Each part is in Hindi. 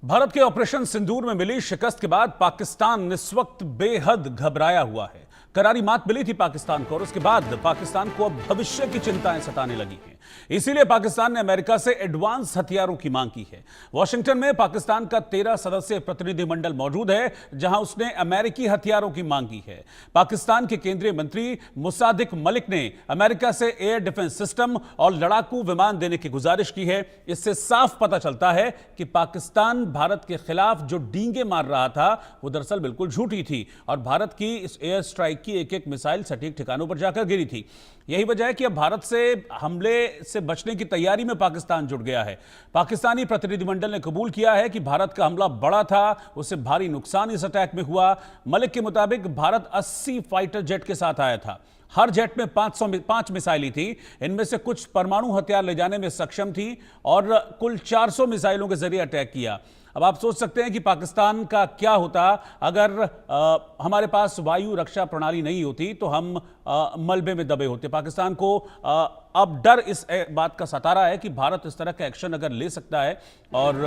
भारत के ऑपरेशन सिंदूर में मिली शिकस्त के बाद पाकिस्तान इस वक्त बेहद घबराया हुआ है। करारी मात मिली थी पाकिस्तान को और उसके बाद पाकिस्तान को अब भविष्य की चिंताएं सताने लगी हैं। इसीलिए पाकिस्तान ने अमेरिका से एडवांस हथियारों की मांग की है। वॉशिंगटन में पाकिस्तान का 13 सदस्यीय प्रतिनिधिमंडल मौजूद है, जहां उसने अमेरिकी हथियारों की मांग की है। पाकिस्तान के केंद्रीय मंत्री मुसादिक मलिक ने अमेरिका से एयर डिफेंस सिस्टम और लड़ाकू विमान देने की गुजारिश की है। इससे साफ पता चलता है कि पाकिस्तान भारत के खिलाफ जो डींगे मार रहा था वो दरअसल बिल्कुल झूठी थी और भारत की इस एयर स्ट्राइक की एक एक मिसाइल सटीक ठिकानों पर जाकर गिरी थी। यही वजह है कि अब भारत से हमले से बचने की तैयारी में पाकिस्तान जुट गया है। पाकिस्तानी प्रतिनिधिमंडल ने कबूल किया है कि भारत का हमला बड़ा था, उससे भारी नुकसान इस अटैक में हुआ। मलिक के मुताबिक भारत 80 फाइटर जेट के साथ आया था। हर जेट में 5 मिसाइलें थी। इनमें से कुछ परमाणु हथियार ले जाने में सक्षम थी और कुल 400 मिसाइलों के जरिए अटैक किया। अब आप सोच सकते हैं कि पाकिस्तान का क्या होता अगर हमारे पास वायु रक्षा प्रणाली नहीं होती, तो हम मलबे में दबे होते। पाकिस्तान को अब डर इस बात का सता रहा है कि भारत इस तरह का एक्शन अगर ले सकता है और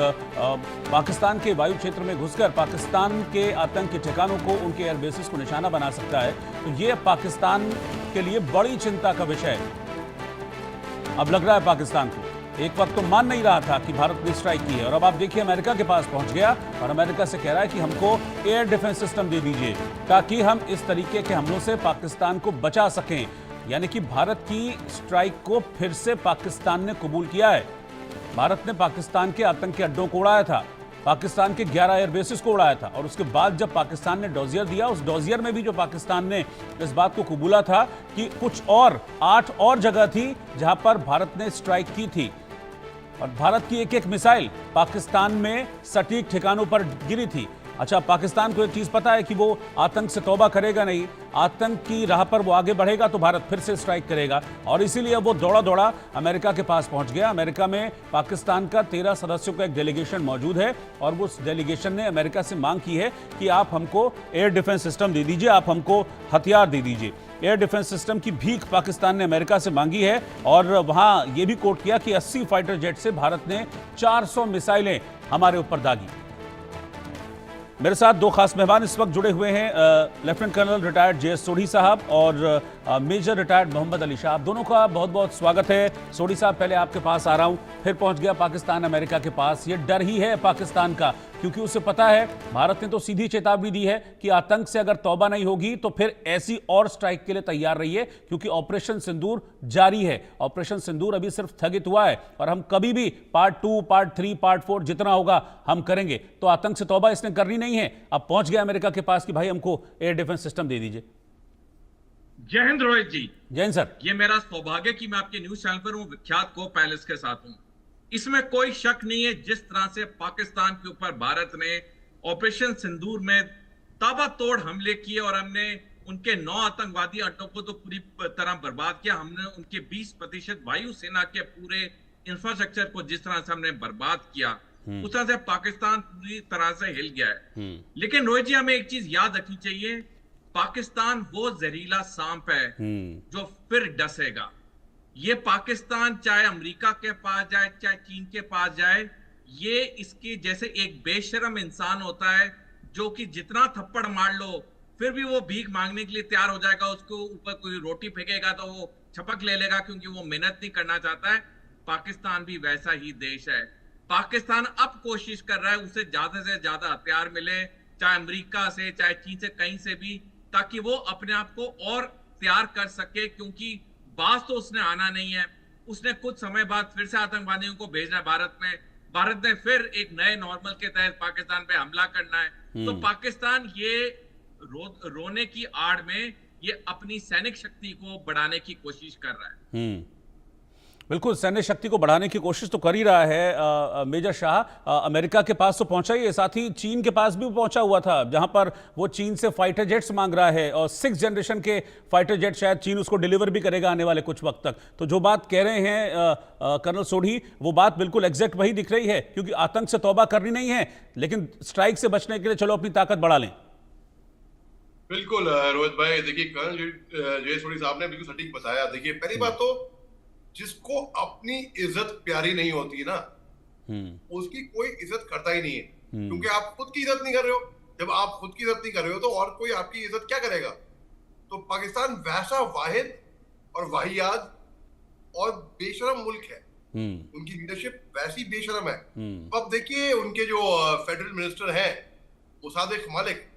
पाकिस्तान के वायु क्षेत्र में घुसकर पाकिस्तान के आतंकी ठिकानों को, उनके एयरबेसिस को निशाना बना सकता है, तो ये पाकिस्तान के लिए बड़ी चिंता का विषय है। अब लग रहा है पाकिस्तान को, एक वक्त तो मान नहीं रहा था कि भारत ने स्ट्राइक की है और अब आप देखिए अमेरिका के पास पहुंच गया और अमेरिका से कह रहा है कि हमको एयर डिफेंस सिस्टम दे दीजिए ताकि हम इस तरीके के हमलों से पाकिस्तान को बचा सकें। यानी कि भारत की स्ट्राइक को फिर से पाकिस्तान ने कबूल किया है। भारत ने पाकिस्तान के आतंकी अड्डों को उड़ाया था, पाकिस्तान के 11 एयरबेसिस को उड़ाया था और उसके बाद जब पाकिस्तान ने डोजियर दिया, उस डोजियर में भी जो पाकिस्तान ने इस बात को कबूला था कि कुछ और 8 और जगह थी जहां पर भारत ने स्ट्राइक की थी और भारत की एक एक मिसाइल पाकिस्तान में सटीक ठिकानों पर गिरी थी। अच्छा, पाकिस्तान को एक चीज पता है कि वो आतंक से तौबा करेगा नहीं, आतंक की राह पर वो आगे बढ़ेगा तो भारत फिर से स्ट्राइक करेगा और इसीलिए वो दौड़ा दौड़ा अमेरिका के पास पहुंच गया। अमेरिका में पाकिस्तान का 13 सदस्यों का एक डेलीगेशन मौजूद है और वो उस डेलीगेशन ने अमेरिका से मांग की है कि आप हमको एयर डिफेंस सिस्टम दे दीजिए, आप हमको हथियार दे दीजिए। एयर डिफेंस सिस्टम की भीख पाकिस्तान ने अमेरिका से मांगी है और वहां यह भी कोट किया कि 80 फाइटर जेट से भारत ने 400 मिसाइलें हमारे ऊपर दागी। मेरे साथ दो खास मेहमान इस वक्त जुड़े हुए हैं, lieutenant colonel retired JS. Sodhi साहब और मेजर रिटायर्ड मोहम्मद अली शाह। दोनों का बहुत बहुत स्वागत है। सोढ़ी साहब, पहले आपके पास आ रहा हूं, फिर पहुंच गया पाकिस्तान अमेरिका के पास। ये डर ही है पाकिस्तान का, क्योंकि उसे पता है भारत ने तो सीधी चेतावनी दी है कि आतंक से अगर तौबा नहीं होगी तो फिर ऐसी और स्ट्राइक के लिए तैयार रहिए, क्योंकि ऑपरेशन सिंदूर जारी है। ऑपरेशन सिंदूर अभी सिर्फ स्थगित हुआ है और हम कभी भी पार्ट 2, पार्ट 3, पार्ट 4 जितना होगा हम करेंगे। तो आतंक से तौबा इसने करनी नहीं है। अब पहुंच गया अमेरिका के पास कि भाई हमको एयर डिफेंस सिस्टम दे दीजिए। जय हिंद रोहित जी। जय हिंद सर। ये मेरा सौभाग्य कि मैं आपके न्यूज चैनल पर हूं, विख्यात को पैलेस के साथ हूं। इसमें कोई शक नहीं है, जिस तरह से पाकिस्तान के ऊपर भारत ने ऑपरेशन सिंदूर में ताबड़तोड़ हमले किए और हमने उनके 9 आतंकवादी अड्डों को तो पूरी तरह बर्बाद किया। हमने उनके 20% वायुसेना के पूरे इंफ्रास्ट्रक्चर को जिस तरह से हमने बर्बाद किया, उस तरह से पाकिस्तान पूरी तरह से हिल गया है। लेकिन रोहित जी, हमें एक चीज याद रखनी चाहिए, पाकिस्तान वो जहरीला सांप है जो फिर डसेगा। ये पाकिस्तान चाहे अमेरिका के पास जाए, चाहे चीन के पास जाए, ये इसके जैसे एक बेशरम इंसान होता है जो कि जितना थप्पड़ मार लो फिर भी वो भीख मांगने के लिए तैयार हो जाएगा। उसको ऊपर कोई रोटी फेंकेगा तो वो छपक ले लेगा, क्योंकि वो मेहनत नहीं करना चाहता है। पाकिस्तान भी वैसा ही देश है। पाकिस्तान अब कोशिश कर रहा है उसे ज्यादा से ज्यादा हथियार मिले, चाहे अमेरिका से, चाहे चीन से, कहीं से भी, ताकि वो अपने आप को और तैयार कर सके। क्योंकि बात तो उसने आना नहीं है, उसने कुछ समय बाद फिर से आतंकवादियों को भेजना है भारत में। भारत ने फिर एक नए नॉर्मल के तहत पाकिस्तान पे हमला करना है। तो पाकिस्तान ये रोने की आड़ में ये अपनी सैनिक शक्ति को बढ़ाने की कोशिश कर रहा है। बिल्कुल, सैन्य शक्ति को बढ़ाने की कोशिश तो कर ही रहा है। मेजर शाह, अमेरिका के पास तो पहुंचा ही है, साथ ही चीन के पास भी पहुंचा हुआ था, जहां पर वो चीन से फाइटर जेट्स मांग रहा है और 6th जनरेशन के फाइटर जेट शायद चीन उसको डिलीवर भी करेगा आने वाले कुछ वक्त तक। तो जो बात कह रहे हैं कर्नल सोढ़ी, वो बात बिल्कुल एग्जैक्ट वही दिख रही है, क्योंकि आतंक से तौबा करनी नहीं है, लेकिन स्ट्राइक से बचने के लिए चलो अपनी ताकत बढ़ा लें। बिल्कुल रोहित भाई, देखिए कर्नल जे सोढ़ी साहब ने बिल्कुल सटीक बताया। देखिए, पहली बात तो जिसको अपनी इज्जत प्यारी नहीं होती ना, उसकी कोई इज्जत करता ही नहीं है। क्योंकि आप खुद की इज्जत नहीं कर रहे हो। जब आप खुद की इज्जत नहीं कर रहे हो तो और कोई आपकी इज्जत क्या करेगा? तो पाकिस्तान वैसा वाहिद और वाहियात और बेशरम मुल्क है, उनकी लीडरशिप वैसी बेशरम है। अब देखिए उनके जो फेडरल मिनिस्टर हैं मुसादिक मालिक,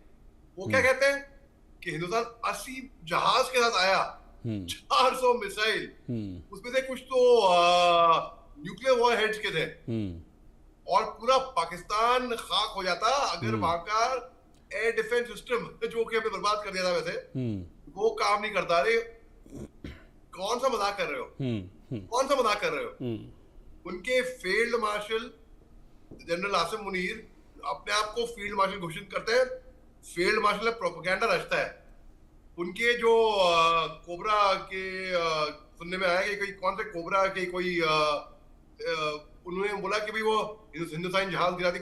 वो क्या कहते हैं कि हिंदुस्तान 80 जहाज के साथ आया, 400 मिसाइल, उसमें से कुछ तो न्यूक्लियर वॉर हेड्स के थे, और पूरा पाकिस्तान खाक हो जाता अगर वहां का एयर डिफेंस सिस्टम, जो कि हमें बर्बाद कर दिया था वैसे, वो काम नहीं करता। रे कौन सा मजाक कर रहे हो? कौन सा मजाक कर रहे हो? उनके field marshal general Asim Munir अपने आप को फील्ड मार्शल घोषित करते हैं। फील्ड मार्शल प्रोपेगेंडा रचता है। उनके जो कोबरा के सुनने में आया कि कोई कौन से कोबरा के कोई उन्होंने बोला कि भाई वो हिंदुस्तानी जहाज गिरा दी।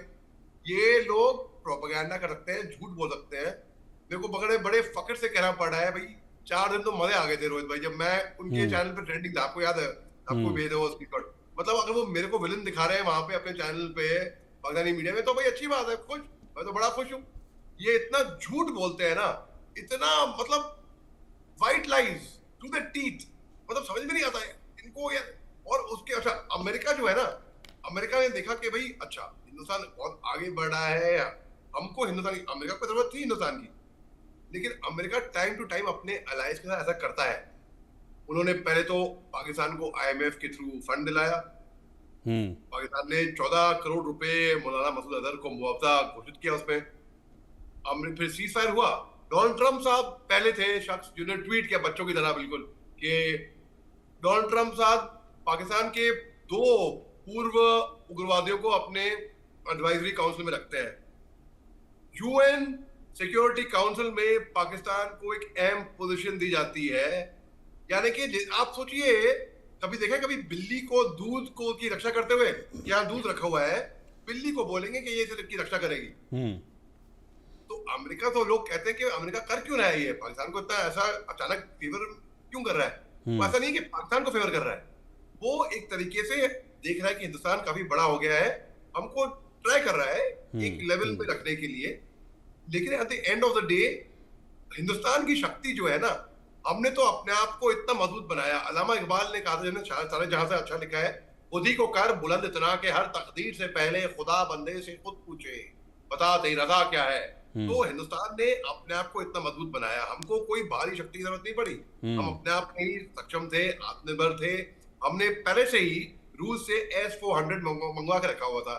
ये लोग प्रोपेगेंडा कर सकते हैं, झूठ बोल सकते हैं। मेरे को बड़े बड़े फक्र से कहना पड़ रहा है भाई, 4 दिन तो मजे आ गए थे रोहित भाई, जब मैं उनके चैनल पे ट्रेंडिंग था, आपको याद है, आपको भेज दो स्क्रीनशॉट। मतलब अगर वो मेरे को विलन दिखा रहे हैं वहां पे अपने चैनल पे पाकिस्तानी मीडिया में, तो भाई अच्छी बात है, खुश, मैं तो बड़ा खुश हूँ। ये इतना झूठ बोलते हैं ना, इतना मतलब white lies to the teeth, मतलब समझ में नहीं आता है इनको यार। और उसके अच्छा अमेरिका जो है ना, अमेरिका ने देखा कि भाई अच्छा हिंदुस्तान बहुत आगे बढ़ रहा है, हमको हिंदुस्तान, अमेरिका को जरूरत थी हिंदुस्तान की, लेकिन अमेरिका टाइम टू टाइम अपने अलायंस के साथ ऐसा करता है। उन्होंने पहले तो पाकिस्तान को IMF के थ्रू फंड दिलाया, पाकिस्तान ने 14 करोड़ रुपए मौलाना मसूद अजहर को मुआवजा घोषित किया उसमें। फिर सीज फायर हुआ। डोनाल्ड ट्रंप साहब पहले थे शख्स जिन्होंने ट्वीट किया बच्चों की तरह बिल्कुल कि डोनाल्ड ट्रंप साहब पाकिस्तान के 2 पूर्व उग्रवादियों को अपने एडवाइजरी काउंसिल में रखते हैं। UN सिक्योरिटी काउंसिल में पाकिस्तान को एक अहम पोजीशन दी जाती है। यानी कि आप सोचिए, कभी देखा कभी बिल्ली को दूध को की रक्षा करते हुए, यहाँ दूध रखा हुआ है, बिल्ली को बोलेंगे कि ये इसकी रक्षा करेगी। तो अमेरिका, तो लोग कहते हैं कि अमेरिका कर क्यों रहा है ये पाकिस्तान को इतना, ऐसा अचानक फेवर क्यों कर रहा है? वो ऐसा नहीं कि पाकिस्तान को फेवर कर रहा है, वो एक तरीके से देख रहा है कि हिंदुस्तान काफी बड़ा हो गया है, हमको ट्राई कर रहा है एक लेवल पे रखने के लिए। लेकिन at the end of the day Hindustan की शक्ति जो है ना, हमने तो अपने आप को इतना मजबूत बनाया। अल्लामा इकबाल ने कहा था, जिन्होंने सारे जहां से अच्छा लिखा है, खुद ही को कर बुलंद इतना के हर तकदीर से पहले खुदा बंदे से खुद पूछे बता तेरी रजा क्या है। तो हिंदुस्तान ने अपने आप को इतना मजबूत बनाया, हमको कोई बाहरी शक्ति की जरूरत नहीं पड़ी, हम अपने आप में ही सक्षम थे, आत्मनिर्भर थे। हमने पहले से ही रूस से S-400 मंगवा के रखा हुआ था।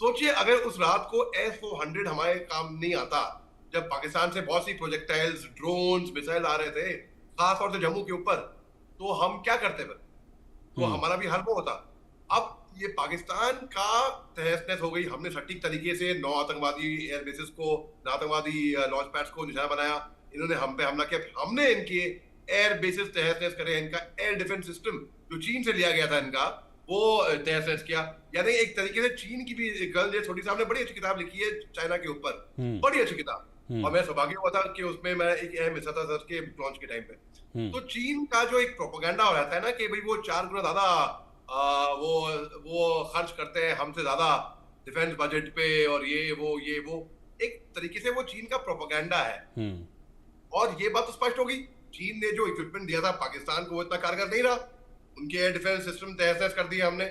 सोचिए अगर उस रात को S-400 हमारे काम नहीं आता, जब पाकिस्तान से बहुत सी प्रोजेक्टाइल्स, ड्रोन्स, मिसाइल आ रहे थे, खासतौर से जम्मू के ऊपर, तो हम क्या करते फिर? तो हमारा भी हल वो होता। अब ये पाकिस्तान का तहस नहस हो गई। हमने सटीक तरीके से 9 आतंकवादी एयर बेसिस को, आतंकवादी लॉन्च पैड्स को निशाना बनाया, इन्होंने हम पे हमला किया, हमने इनके एयर बेसिस तहस नहस करे, इनका एयर डिफेंस सिस्टम जो चीन से लिया गया था इनका, वो तहस नहस किया। यानी एक तरीके से चीन की भी गर्ल ये छोटी साहब ने बड़ी अच्छी किताब लिखी है चाइना के ऊपर, बड़ी अच्छी किताब, और मैं सौभाग्य हुआ था कि उसमें मैं एक अहम हिस्सा था सर के लॉन्च के टाइम पे। तो चीन का जो एक प्रोपेगेंडा हो रहता है ना कि भाई वो 4 गुना ज्यादा वो खर्च करते हैं हमसे ज्यादा डिफेंस बजट पे, और ये वो एक तरीके से वो चीन का प्रोपेगेंडा है। और ये बात तो स्पष्ट होगी, चीन ने जो इक्विपमेंट दिया था पाकिस्तान को वो इतना कारगर नहीं रहा, उनके एयर डिफेंस सिस्टम तहस नहस कर दिया हमने।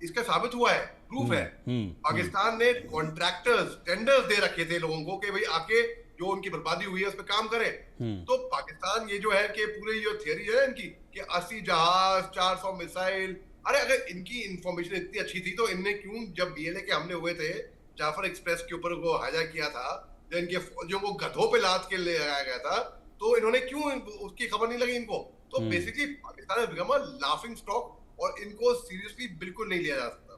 इसका साबित हुआ है, प्रूफ है। पाकिस्तान ने कॉन्ट्रैक्टर्स, टेंडर्स दे रखे थे लोगों को कि भाई आके जो उनकी बर्बादी हुई है उस पर काम करे। तो पाकिस्तान ये जो है कि पूरी जो थियरी है इनकी कि 80 जहाज, 400 मिसाइल, अरे अगर इनकी इंफॉर्मेशन इतनी अच्छी थी तो इनने क्यों, जब BLA के हमले हुए थे, जाफर एक्सप्रेस के ऊपर वो हाईजैक किया था, जब इनके फौजियों को गधों पे लाद के ले आया गया था, तो इन्होंने क्यों उसकी खबर नहीं लगी इनको? तो basically Pakistan has become a laughing stock, और इनको सीरियसली बिल्कुल नहीं लिया जा सकता।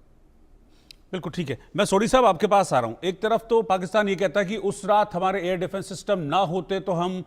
बिल्कुल ठीक है। मैं सोडी साहब आपके पास आ रहा हूं। एक तरफ तो पाकिस्तान ये कहता है कि उस रात हमारे एयर डिफेंस सिस्टम ना होते तो हम